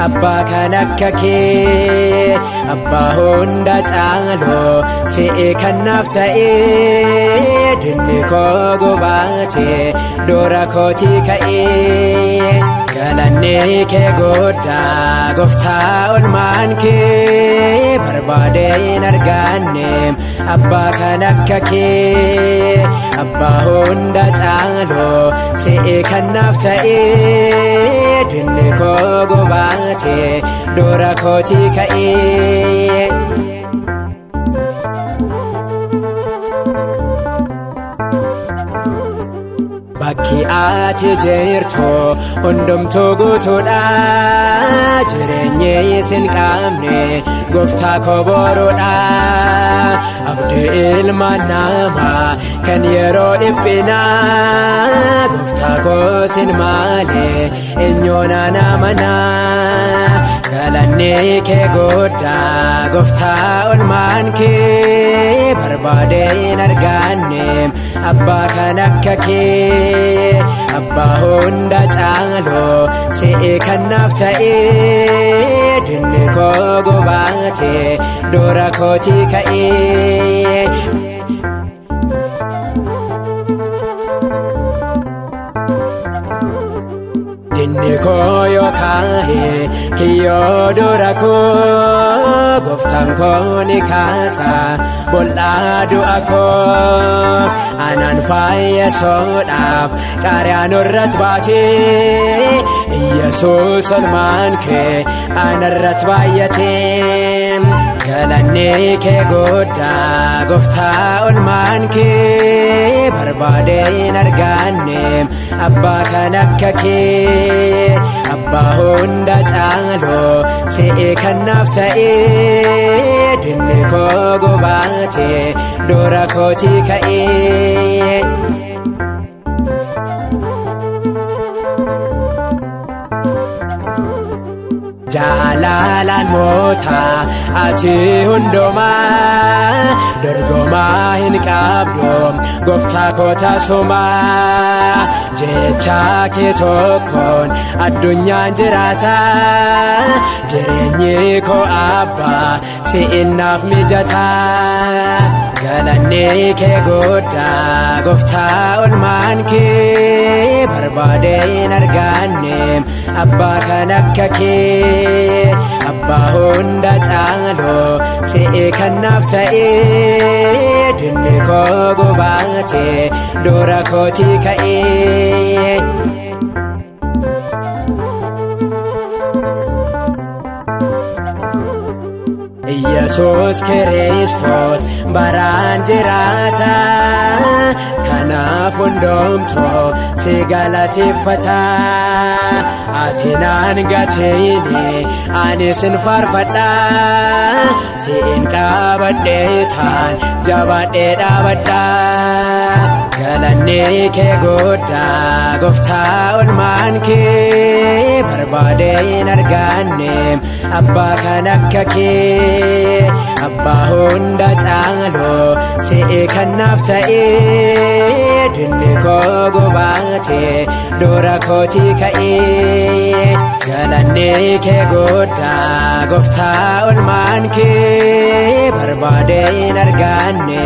abbaa kan akka kee abbaa hunda caaloo si'ee kan naaf ta'ee dinni koo gobaatee doora kootii ka'ee galanni kee godhaa gooftaa olmaan kee barbaadeen arganne abbaa kan akka kee abbaa hunda caaloo si'ee kan naaf ta'ee dinni koo gobaatee doora kootii ka'ee. Bakki ati jirtu hundumtuu guutuudha jireenyi sin qabne gooftaa koo boruudha abdii ilmaan namaa kan yeroo dhiphinaa gooftaa koo sin malee eenyuuna namanaa galanni kee godhaa gooftaa olmaan kee barbaadeen arganne abbaa kan akka kee abbaa hunda caaloo si'ee kan naaf ta'ee dinni koo gobaatee doora kootii ka'ee. Dinni koo yoo kaa'ee kiyyoo doora koo gooftaan koo ni kaasa bol'aa du'a koo anaan fayyisuudhaaf qaariyaan irratti baatee Yesuus olmaan kee anarratti baay'atee galanni kee godhaa gooftaa olmaan kee barbaadeen arganne abbaa kan akka kee abbaa hunda caaloo si'ee kan naaf ta'ee dinni koo gobaatee doora kootii ka'ee. Jaalalaan mootaa ati hundumaa dorgomaa hin qabdu gooftaa koo taasumaa jecha kee tokkoon addunyaan jiraata jireenyi koo abbaa si'in naaf mijataa galanni kee godhaa gooftaa olmaan kee barbaadeen arganne abbaa kan akka kee abbaa hunda caaloo si'ee kan naaf ta'ee dinni koo gobaatee doora kootii ka'ee. Yesuus Kiristoos baraan jiraata kanaaf hundumtuu si galateeffata ati naan gateeni ani sin faarfadha siin qabadhee taan jabaadhee dhaabadha galanni kee godhaa gooftaa olmaan kee barbaadeen arganne abbaa kan akka kee abbaa hunda caaloo si'ee kan naaf ta'ee dinni koo gobaatee doora kootii ka'ee galanni kee godhaa gooftaa olmaan kee barbaadeen arganne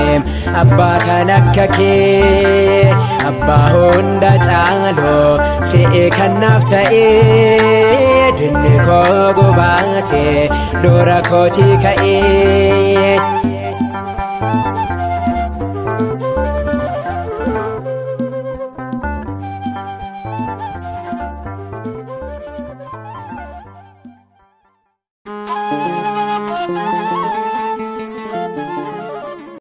abbaa kan akka kee abbaa hunda caaloo si'ee kan naaf ta'ee dinni koo gobaatee doora kootii ka'ee.